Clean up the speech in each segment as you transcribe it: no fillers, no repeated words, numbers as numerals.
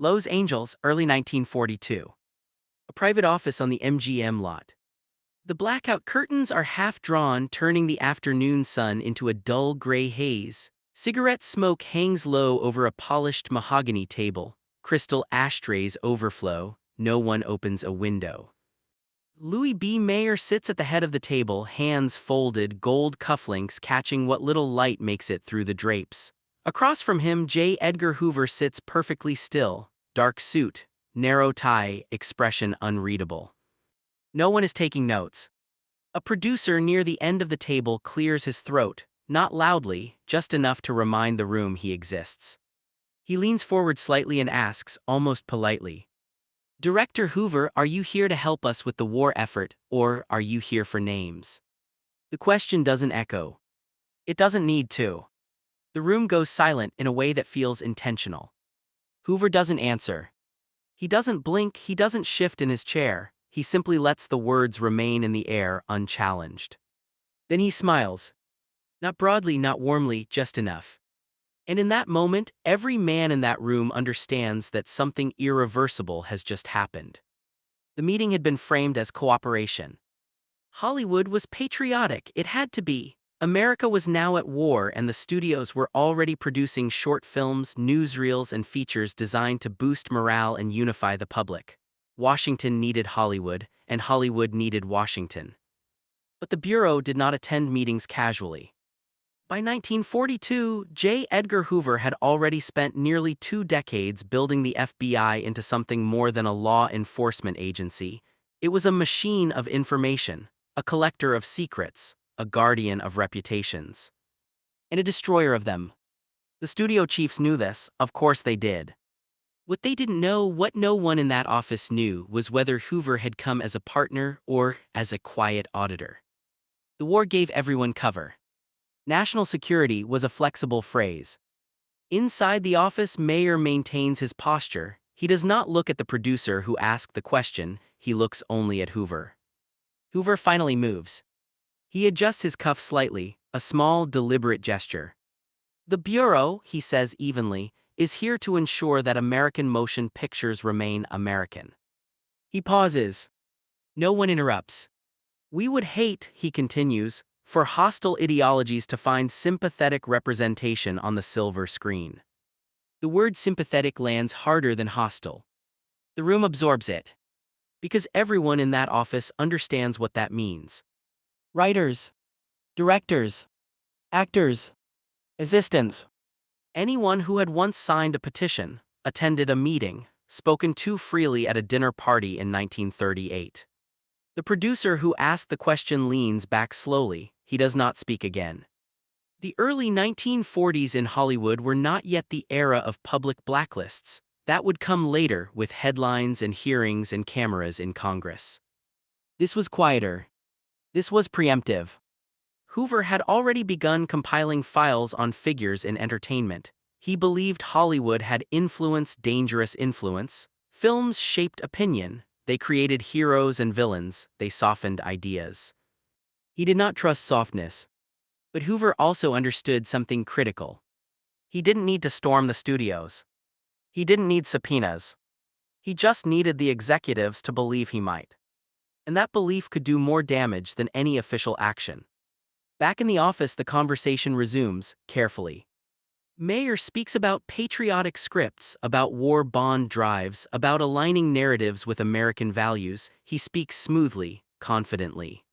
Los Angeles, early 1942. A private office on the MGM lot. The blackout curtains are half-drawn, turning the afternoon sun into a dull gray haze. Cigarette smoke hangs low over a polished mahogany table. Crystal ashtrays overflow. No one opens a window. Louis B. Mayer sits at the head of the table, hands folded, gold cufflinks catching what little light makes it through the drapes. Across from him, J. Edgar Hoover sits perfectly still, dark suit, narrow tie, expression unreadable. No one is taking notes. A producer near the end of the table clears his throat, not loudly, just enough to remind the room he exists. He leans forward slightly and asks, almost politely, "Director Hoover, are you here to help us with the war effort, or are you here for names?" The question doesn't echo. It doesn't need to. The room goes silent in a way that feels intentional. Hoover doesn't answer. He doesn't blink, he doesn't shift in his chair, he simply lets the words remain in the air unchallenged. Then he smiles. Not broadly, not warmly, just enough. And in that moment, every man in that room understands that something irreversible has just happened. The meeting had been framed as cooperation. Hollywood was patriotic, it had to be. America was now at war, and the studios were already producing short films, newsreels, and features designed to boost morale and unify the public. Washington needed Hollywood, and Hollywood needed Washington. But the Bureau did not attend meetings casually. By 1942, J. Edgar Hoover had already spent nearly 2 decades building the FBI into something more than a law enforcement agency. It was a machine of information, a collector of secrets, a guardian of reputations, and a destroyer of them. The studio chiefs knew this, of course they did. What they didn't know, what no one in that office knew, was whether Hoover had come as a partner or as a quiet auditor. The war gave everyone cover. National security was a flexible phrase. Inside the office, Mayer maintains his posture. He does not look at the producer who asked the question, he looks only at Hoover. Hoover finally moves. He adjusts his cuff slightly, a small, deliberate gesture. "The Bureau," he says evenly, "is here to ensure that American motion pictures remain American." He pauses. No one interrupts. "We would hate," he continues, "for hostile ideologies to find sympathetic representation on the silver screen." The word sympathetic lands harder than hostile. The room absorbs it. Because everyone in that office understands what that means. Writers, directors, actors, assistants. Anyone who had once signed a petition, attended a meeting, spoken too freely at a dinner party in 1938. The producer who asked the question leans back slowly, he does not speak again. The early 1940s in Hollywood were not yet the era of public blacklists. That would come later with headlines and hearings and cameras in Congress. This was quieter. This was preemptive. Hoover had already begun compiling files on figures in entertainment. He believed Hollywood had influence, dangerous influence. Films shaped opinion. They created heroes and villains. They softened ideas. He did not trust softness. But Hoover also understood something critical. He didn't need to storm the studios. He didn't need subpoenas. He just needed the executives to believe he might. And that belief could do more damage than any official action. Back in the office, the conversation resumes, carefully. Mayer speaks about patriotic scripts, about war bond drives, about aligning narratives with American values. He speaks smoothly, confidently.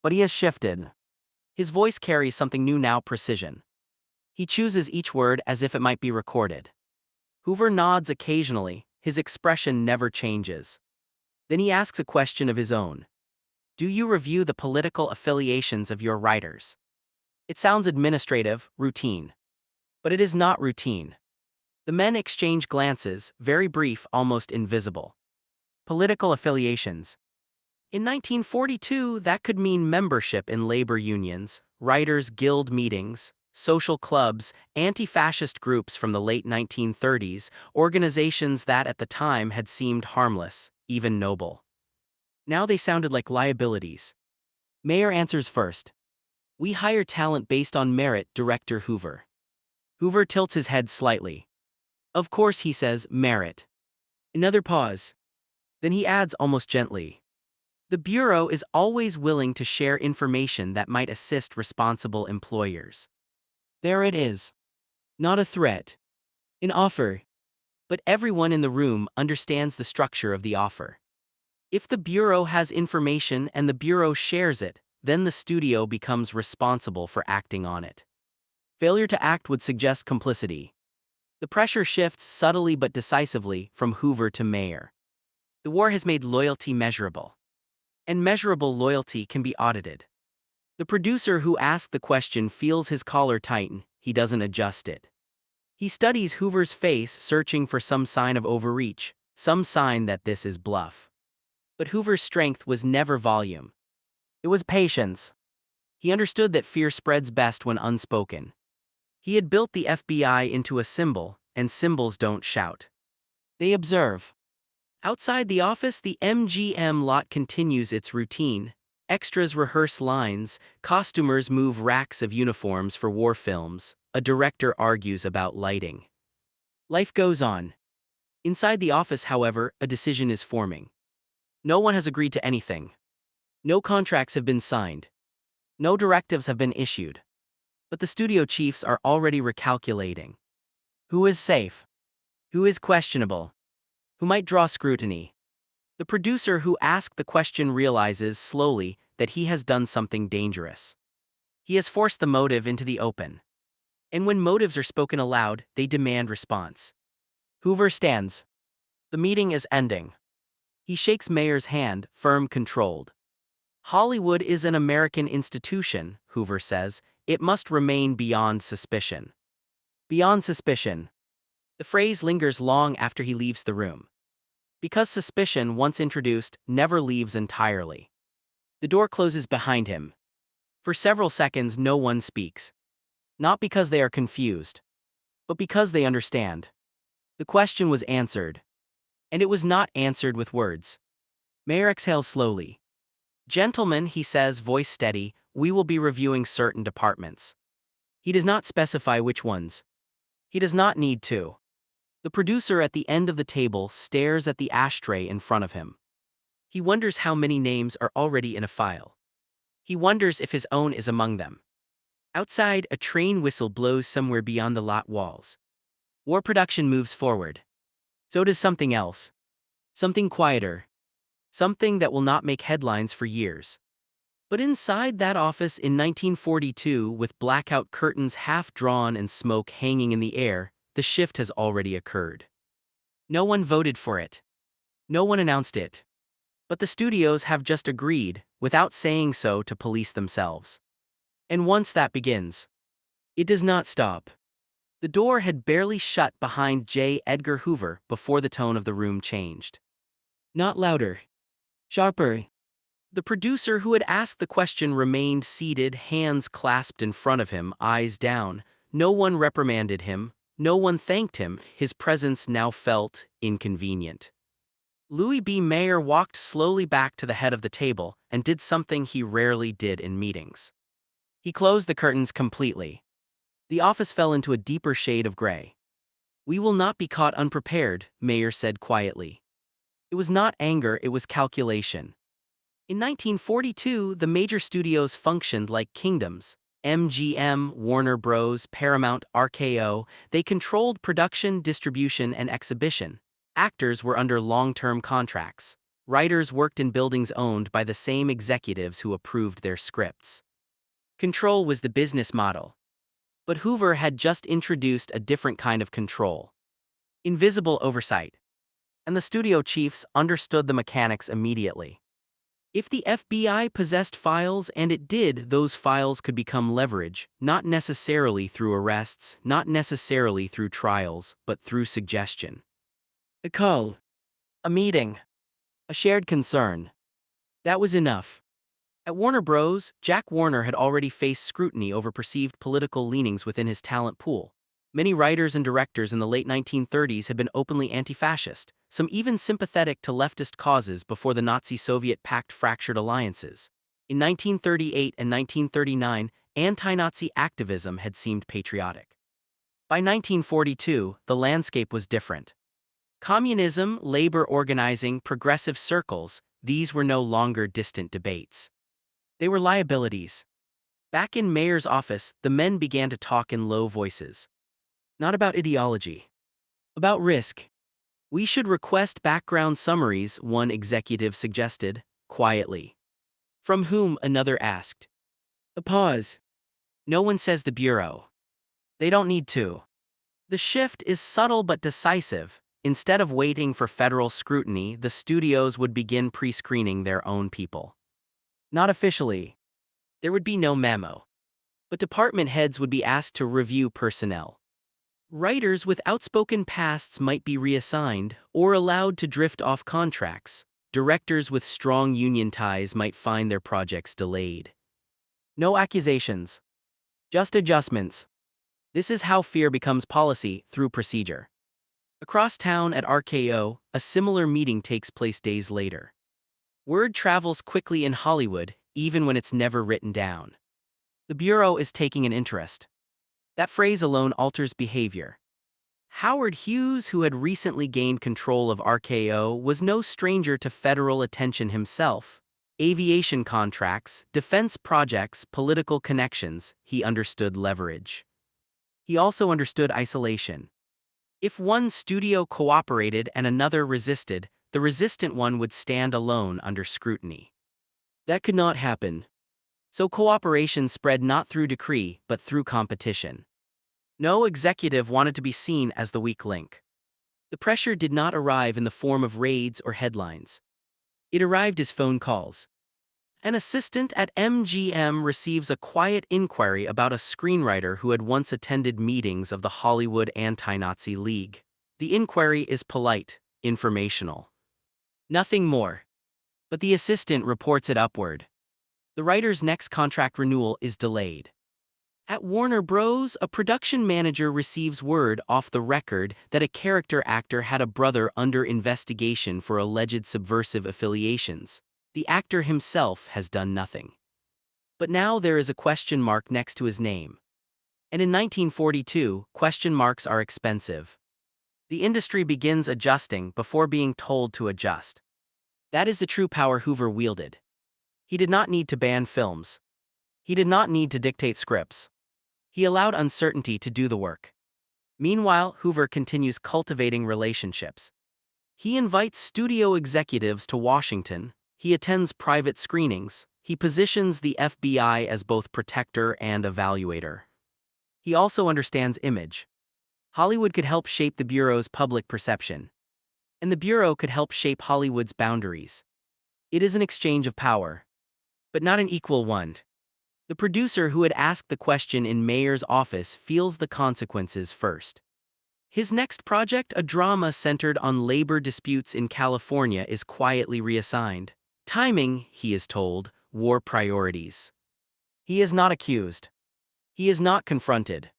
But he has shifted. His voice carries something new now, precision. He chooses each word as if it might be recorded. Hoover nods occasionally, his expression never changes. Then he asks a question of his own. "Do you review the political affiliations of your writers?" It sounds administrative, routine. But it is not routine. The men exchange glances, very brief, almost invisible. Political affiliations. In 1942, that could mean membership in labor unions, writers' guild meetings, social clubs, anti-fascist groups from the late 1930s, organizations that at the time had seemed harmless, even noble. Now they sounded like liabilities. Mayer answers first. "We hire talent based on merit, Director Hoover." Hoover tilts his head slightly. "Of course," he says, "merit. Another pause. Then he adds almost gently, "The Bureau is always willing to share information that might assist responsible employers." There it is. Not a threat. An offer. But everyone in the room understands the structure of the offer. If the Bureau has information and the Bureau shares it, then the studio becomes responsible for acting on it. Failure to act would suggest complicity. The pressure shifts subtly but decisively from Hoover to Mayer. The war has made loyalty measurable. And measurable loyalty can be audited. The producer who asked the question feels his collar tighten, he doesn't adjust it. He studies Hoover's face, searching for some sign of overreach, some sign that this is bluff. But Hoover's strength was never volume. It was patience. He understood that fear spreads best when unspoken. He had built the FBI into a symbol, and symbols don't shout. They observe. Outside the office, the MGM lot continues its routine. Extras rehearse lines, costumers move racks of uniforms for war films, a director argues about lighting. Life goes on. Inside the office, however, a decision is forming. No one has agreed to anything. No contracts have been signed. No directives have been issued. But the studio chiefs are already recalculating. Who is safe? Who is questionable? Who might draw scrutiny? The producer who asked the question realizes slowly that he has done something dangerous. He has forced the motive into the open. And when motives are spoken aloud, they demand response. Hoover stands. The meeting is ending. He shakes Mayer's hand, firm, controlled. Hollywood is an American institution, Hoover says. It must remain beyond suspicion. Beyond suspicion. The phrase lingers long after he leaves the room. Because suspicion, once introduced, never leaves entirely. The door closes behind him. For several seconds, no one speaks. Not because they are confused, but because they understand. The question was answered. And it was not answered with words. Mayer exhales slowly. "Gentlemen," he says, voice steady, "we will be reviewing certain departments." He does not specify which ones. He does not need to. The producer at the end of the table stares at the ashtray in front of him. He wonders how many names are already in a file. He wonders if his own is among them. Outside, a train whistle blows somewhere beyond the lot walls. War production moves forward. So does something else. Something quieter. Something that will not make headlines for years. But inside that office in 1942, with blackout curtains half drawn and smoke hanging in the air, the shift has already occurred. No one voted for it. No one announced it. But the studios have just agreed, without saying so, to police themselves. And once that begins, it does not stop. The door had barely shut behind J. Edgar Hoover before the tone of the room changed. Not louder. Sharper. The producer who had asked the question remained seated, hands clasped in front of him, eyes down. No one reprimanded him. No one thanked him. His presence now felt inconvenient. Louis B. Mayer walked slowly back to the head of the table and did something he rarely did in meetings. He closed the curtains completely. The office fell into a deeper shade of gray. "We will not be caught unprepared," Mayer said quietly. It was not anger, it was calculation. In 1942, the major studios functioned like kingdoms. MGM, Warner Bros., Paramount, RKO, they controlled production, distribution, and exhibition. Actors were under long-term contracts. Writers worked in buildings owned by the same executives who approved their scripts. Control was the business model. But Hoover had just introduced a different kind of control. Invisible oversight. And the studio chiefs understood the mechanics immediately. If the FBI possessed files, and it did, those files could become leverage, not necessarily through arrests, not necessarily through trials, but through suggestion. A call. A meeting. A shared concern. That was enough. At Warner Bros., Jack Warner had already faced scrutiny over perceived political leanings within his talent pool. Many writers and directors in the late 1930s had been openly anti-fascist, some even sympathetic to leftist causes before the Nazi-Soviet pact fractured alliances. In 1938 and 1939, anti-Nazi activism had seemed patriotic. By 1942, the landscape was different. Communism, labor organizing, progressive circles, these were no longer distant debates. They were liabilities. Back in Mayor's office, the men began to talk in low voices. Not about ideology. About risk. We should request background summaries, one executive suggested, quietly. From whom, another asked. A pause. No one says the Bureau. They don't need to. The shift is subtle but decisive. Instead of waiting for federal scrutiny, the studios would begin pre-screening their own people. Not officially. There would be no memo. But department heads would be asked to review personnel. Writers with outspoken pasts might be reassigned or allowed to drift off contracts. Directors with strong union ties might find their projects delayed. No accusations. Just adjustments. This is how fear becomes policy, through procedure. Across town at RKO, a similar meeting takes place days later. Word travels quickly in Hollywood, even when it's never written down. The Bureau is taking an interest. That phrase alone alters behavior. Howard Hughes, who had recently gained control of RKO, was no stranger to federal attention himself. Aviation contracts, defense projects, political connections, he understood leverage. He also understood isolation. If one studio cooperated and another resisted, the resistant one would stand alone under scrutiny. That could not happen. So cooperation spread not through decree, but through competition. No executive wanted to be seen as the weak link. The pressure did not arrive in the form of raids or headlines. It arrived as phone calls. An assistant at MGM receives a quiet inquiry about a screenwriter who had once attended meetings of the Hollywood Anti-Nazi League. The inquiry is polite, informational. Nothing more. But the assistant reports it upward. The writer's next contract renewal is delayed. At Warner Bros., a production manager receives word off the record that a character actor had a brother under investigation for alleged subversive affiliations. The actor himself has done nothing. But now there is a question mark next to his name. And in 1942, question marks are expensive. The industry begins adjusting before being told to adjust. That is the true power Hoover wielded. He did not need to ban films. He did not need to dictate scripts. He allowed uncertainty to do the work. Meanwhile, Hoover continues cultivating relationships. He invites studio executives to Washington. He attends private screenings. He positions the FBI as both protector and evaluator. He also understands image. Hollywood could help shape the Bureau's public perception. And the Bureau could help shape Hollywood's boundaries. It is an exchange of power. But not an equal one. The producer who had asked the question in Mayor's office feels the consequences first. His next project, a drama centered on labor disputes in California, is quietly reassigned. Timing, he is told, war priorities. He is not accused. He is not confronted.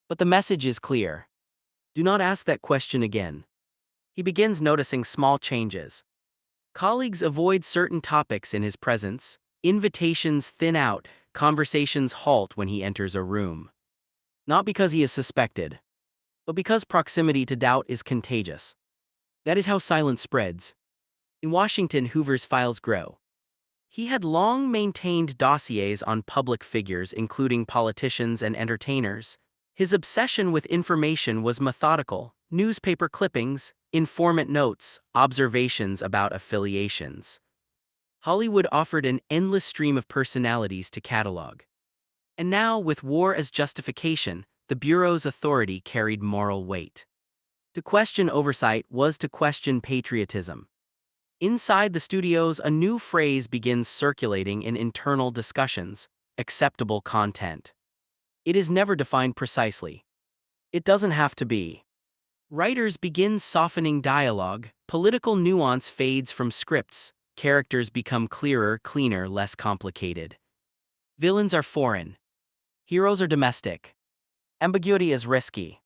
But the message is clear. Do not ask that question again. He begins noticing small changes. Colleagues avoid certain topics in his presence. Invitations thin out. Conversations halt when he enters a room. Not because he is suspected, but because proximity to doubt is contagious. That is how silence spreads. In Washington, Hoover's files grow. He had long maintained dossiers on public figures, including politicians and entertainers. His obsession with information was methodical: newspaper clippings, informant notes, observations about affiliations. Hollywood offered an endless stream of personalities to catalog. And now, with war as justification, the Bureau's authority carried moral weight. To question oversight was to question patriotism. Inside the studios, a new phrase begins circulating in internal discussions: acceptable content. It is never defined precisely. It doesn't have to be. Writers begin softening dialogue, political nuance fades from scripts, characters become clearer, cleaner, less complicated. Villains are foreign. Heroes are domestic. Ambiguity is risky.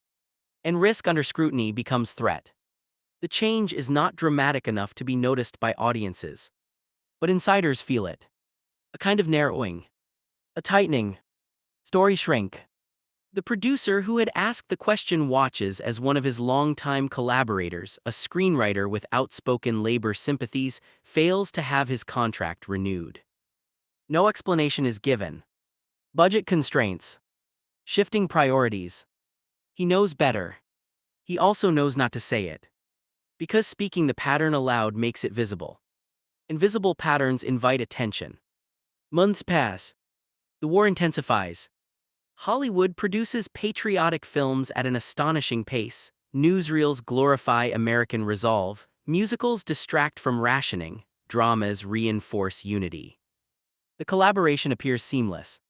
And risk under scrutiny becomes threat. The change is not dramatic enough to be noticed by audiences. But insiders feel it. A kind of narrowing. A tightening. Stories shrink. The producer who had asked the question watches as one of his longtime collaborators, a screenwriter with outspoken labor sympathies, fails to have his contract renewed. No explanation is given. Budget constraints. Shifting priorities. He knows better. He also knows not to say it. Because speaking the pattern aloud makes it visible. Invisible patterns invite attention. Months pass. The war intensifies. Hollywood produces patriotic films at an astonishing pace. Newsreels glorify American resolve. Musicals distract from rationing. Dramas reinforce unity. The collaboration appears seamless.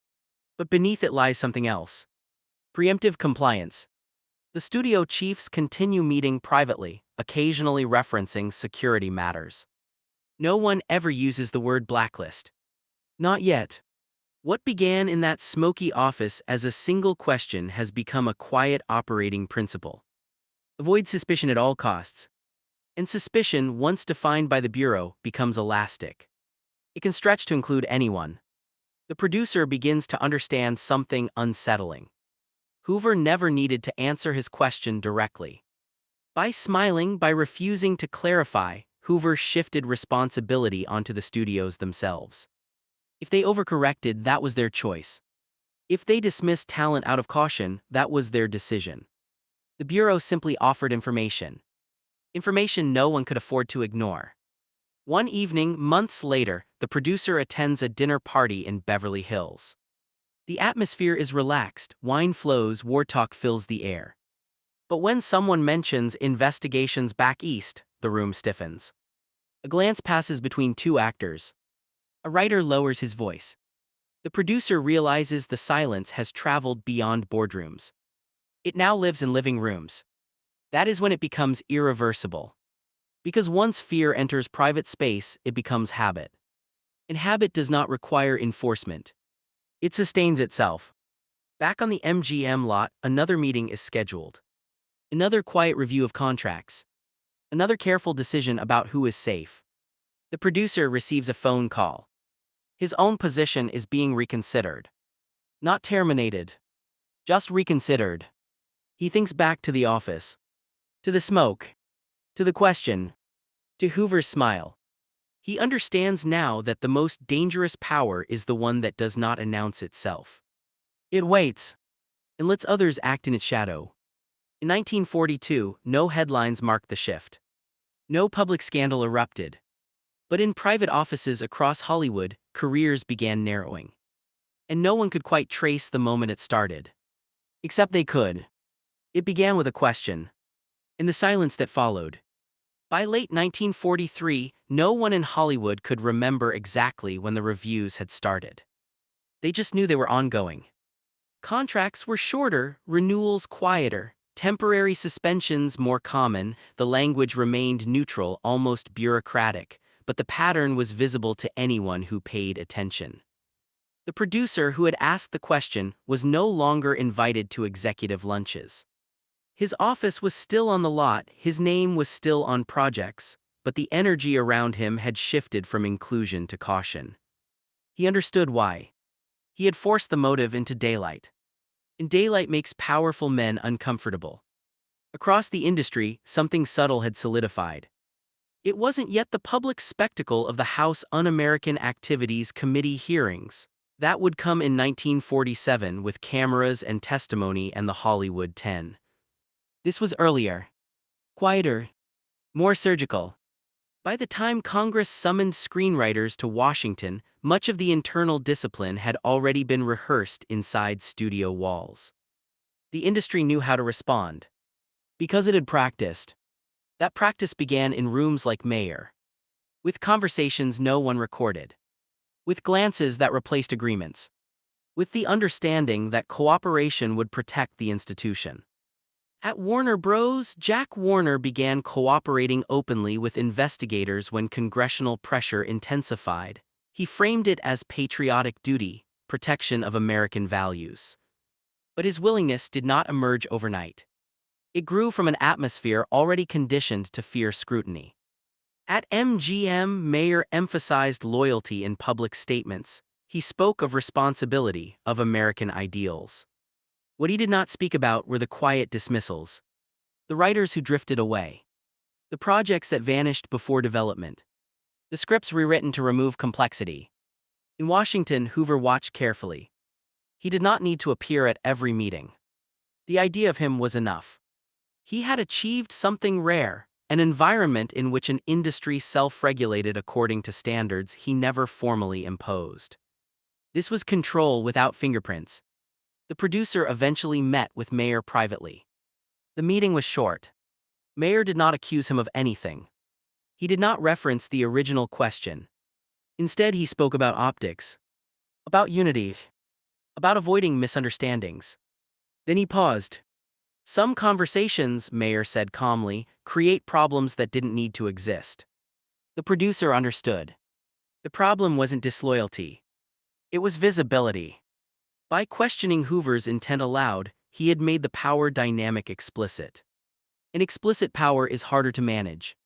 But beneath it lies something else. Preemptive compliance. The studio chiefs continue meeting privately, occasionally referencing security matters. No one ever uses the word blacklist. Not yet. What began in that smoky office as a single question has become a quiet operating principle. Avoid suspicion at all costs. And suspicion, once defined by the Bureau, becomes elastic. It can stretch to include anyone. The producer begins to understand something unsettling. Hoover never needed to answer his question directly. By smiling, by refusing to clarify, Hoover shifted responsibility onto the studios themselves. If they overcorrected, that was their choice. If they dismissed talent out of caution, that was their decision. The Bureau simply offered information. Information no one could afford to ignore. One evening, months later, the producer attends a dinner party in Beverly Hills. The atmosphere is relaxed, wine flows, war talk fills the air. But when someone mentions investigations back east, the room stiffens. A glance passes between two actors. A writer lowers his voice. The producer realizes the silence has traveled beyond boardrooms. It now lives in living rooms. That is when it becomes irreversible. Because once fear enters private space, it becomes habit. And habit does not require enforcement. It sustains itself. Back on the MGM lot, another meeting is scheduled. Another quiet review of contracts. Another careful decision about who is safe. The producer receives a phone call. His own position is being reconsidered. Not terminated. Just reconsidered. He thinks back to the office. To the smoke. To the question. To Hoover's smile. He understands now that the most dangerous power is the one that does not announce itself. It waits. And lets others act in its shadow. In 1942, no headlines marked the shift. No public scandal erupted. But in private offices across Hollywood, careers began narrowing. And no one could quite trace the moment it started. Except they could. It began with a question. In the silence that followed. By late 1943, no one in Hollywood could remember exactly when the reviews had started. They just knew they were ongoing. Contracts were shorter, renewals quieter, temporary suspensions more common, the language remained neutral, almost bureaucratic, but the pattern was visible to anyone who paid attention. The producer who had asked the question was no longer invited to executive lunches. His office was still on the lot, his name was still on projects, but the energy around him had shifted from inclusion to caution. He understood why. He had forced the motive into daylight. And daylight makes powerful men uncomfortable. Across the industry, something subtle had solidified. It wasn't yet the public spectacle of the House Un-American Activities Committee hearings. That would come in 1947 with cameras and testimony and the Hollywood 10. This was earlier. Quieter. More surgical. By the time Congress summoned screenwriters to Washington, much of the internal discipline had already been rehearsed inside studio walls. The industry knew how to respond. Because it had practiced. That practice began in rooms like Mayer. With conversations no one recorded. With glances that replaced agreements. With the understanding that cooperation would protect the institution. At Warner Bros., Jack Warner began cooperating openly with investigators when congressional pressure intensified. He framed it as patriotic duty, protection of American values. But his willingness did not emerge overnight. It grew from an atmosphere already conditioned to fear scrutiny. At MGM, Mayer emphasized loyalty in public statements. He spoke of responsibility, of American ideals. What he did not speak about were the quiet dismissals, the writers who drifted away, the projects that vanished before development, the scripts rewritten to remove complexity. In Washington, Hoover watched carefully. He did not need to appear at every meeting. The idea of him was enough. He had achieved something rare, an environment in which an industry self-regulated according to standards he never formally imposed. This was control without fingerprints. The producer eventually met with Mayer privately. The meeting was short. Mayer did not accuse him of anything. He did not reference the original question. Instead, he spoke about optics, about unity, about avoiding misunderstandings. Then he paused. Some conversations, Mayer said calmly, create problems that didn't need to exist. The producer understood. The problem wasn't disloyalty. It was visibility. By questioning Hoover's intent aloud, he had made the power dynamic explicit. An explicit power is harder to manage.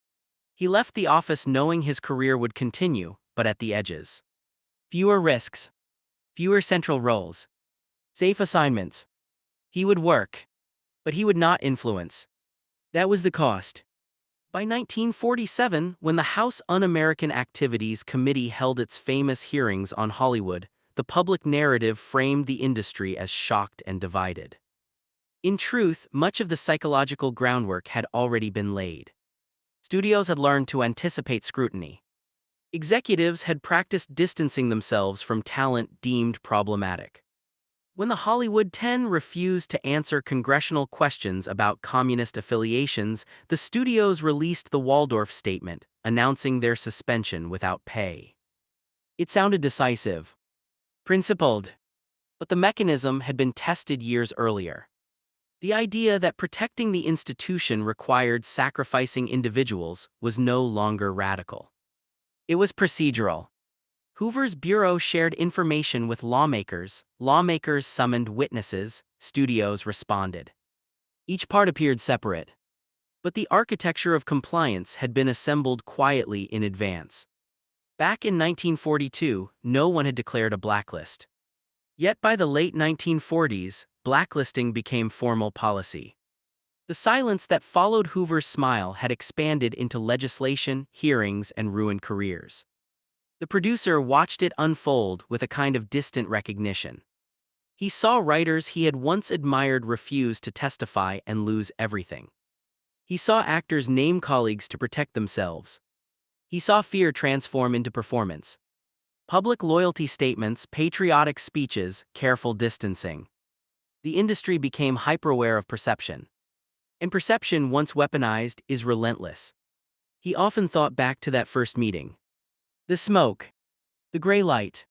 He left the office knowing his career would continue, but at the edges. Fewer risks. Fewer central roles. Safe assignments. He would work, but he would not influence. That was the cost. By 1947, when the House Un-American Activities Committee held its famous hearings on Hollywood, the public narrative framed the industry as shocked and divided. In truth, much of the psychological groundwork had already been laid. Studios had learned to anticipate scrutiny. Executives had practiced distancing themselves from talent deemed problematic. When the Hollywood 10 refused to answer congressional questions about communist affiliations, the studios released the Waldorf Statement, announcing their suspension without pay. It sounded decisive, principled, but the mechanism had been tested years earlier. The idea that protecting the institution required sacrificing individuals was no longer radical. It was procedural. Hoover's bureau shared information with lawmakers summoned witnesses, studios responded. Each part appeared separate. But the architecture of compliance had been assembled quietly in advance. Back in 1942, no one had declared a blacklist. Yet by the late 1940s, blacklisting became formal policy. The silence that followed Hoover's smile had expanded into legislation, hearings, and ruined careers. The producer watched it unfold with a kind of distant recognition. He saw writers he had once admired refuse to testify and lose everything. He saw actors name colleagues to protect themselves. He saw fear transform into performance. Public loyalty statements, patriotic speeches, careful distancing. The industry became hyper-aware of perception. And perception, once weaponized, is relentless. He often thought back to that first meeting. The smoke. The gray light.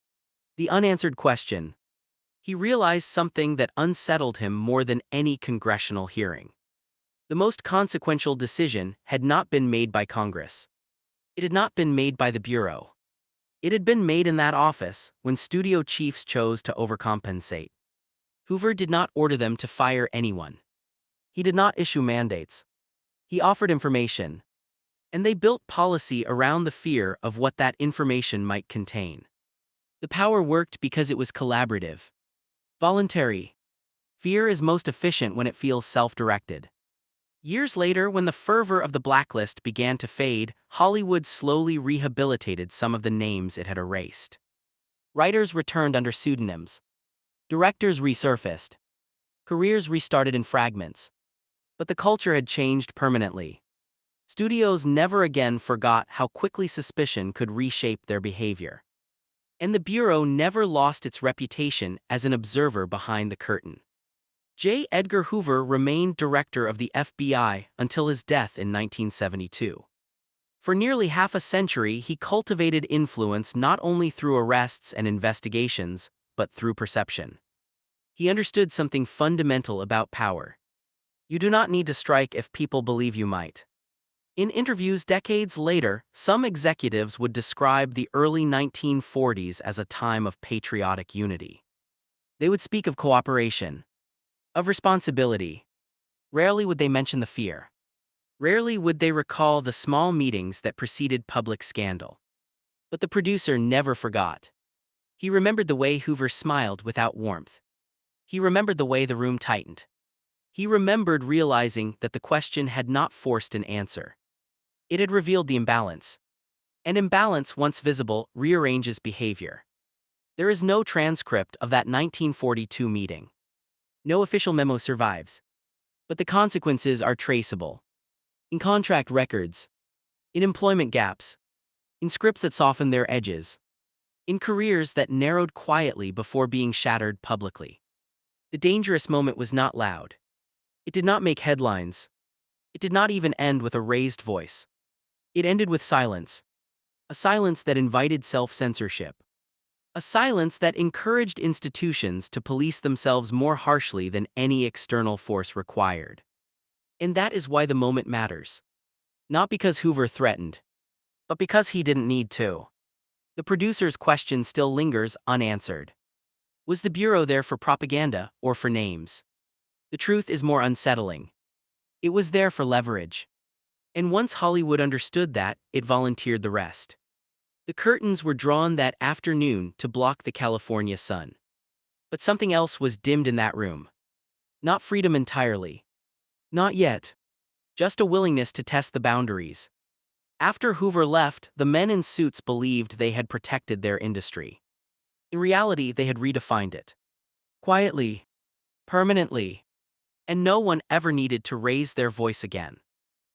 The unanswered question. He realized something that unsettled him more than any congressional hearing. The most consequential decision had not been made by Congress. It had not been made by the Bureau. It had been made in that office when studio chiefs chose to overcompensate. Hoover did not order them to fire anyone. He did not issue mandates. He offered information. And they built policy around the fear of what that information might contain. The power worked because it was collaborative. Voluntary. Fear is most efficient when it feels self-directed. Years later, when the fervor of the blacklist began to fade, Hollywood slowly rehabilitated some of the names it had erased. Writers returned under pseudonyms. Directors resurfaced. Careers restarted in fragments. But the culture had changed permanently. Studios never again forgot how quickly suspicion could reshape their behavior. And the Bureau never lost its reputation as an observer behind the curtain. J. Edgar Hoover remained director of the FBI until his death in 1972. For nearly half a century, he cultivated influence not only through arrests and investigations, but through perception. He understood something fundamental about power. You do not need to strike if people believe you might. In interviews decades later, some executives would describe the early 1940s as a time of patriotic unity. They would speak of cooperation, of responsibility. Rarely would they mention the fear. Rarely would they recall the small meetings that preceded public scandal. But the producer never forgot. He remembered the way Hoover smiled without warmth. He remembered the way the room tightened. He remembered realizing that the question had not forced an answer. It had revealed the imbalance. And imbalance, once visible, rearranges behavior. There is no transcript of that 1942 meeting. No official memo survives. But the consequences are traceable. In contract records, in employment gaps, in scripts that softened their edges, in careers that narrowed quietly before being shattered publicly. The dangerous moment was not loud. It did not make headlines. It did not even end with a raised voice. It ended with silence. A silence that invited self-censorship. A silence that encouraged institutions to police themselves more harshly than any external force required. And that is why the moment matters. Not because Hoover threatened, but because he didn't need to. The producer's question still lingers unanswered. Was the Bureau there for propaganda or for names? The truth is more unsettling. It was there for leverage. And once Hollywood understood that, it volunteered the rest. The curtains were drawn that afternoon to block the California sun. But something else was dimmed in that room. Not freedom entirely. Not yet. Just a willingness to test the boundaries. After Hoover left, the men in suits believed they had protected their industry. In reality, they had redefined it. Quietly. Permanently. And no one ever needed to raise their voice again.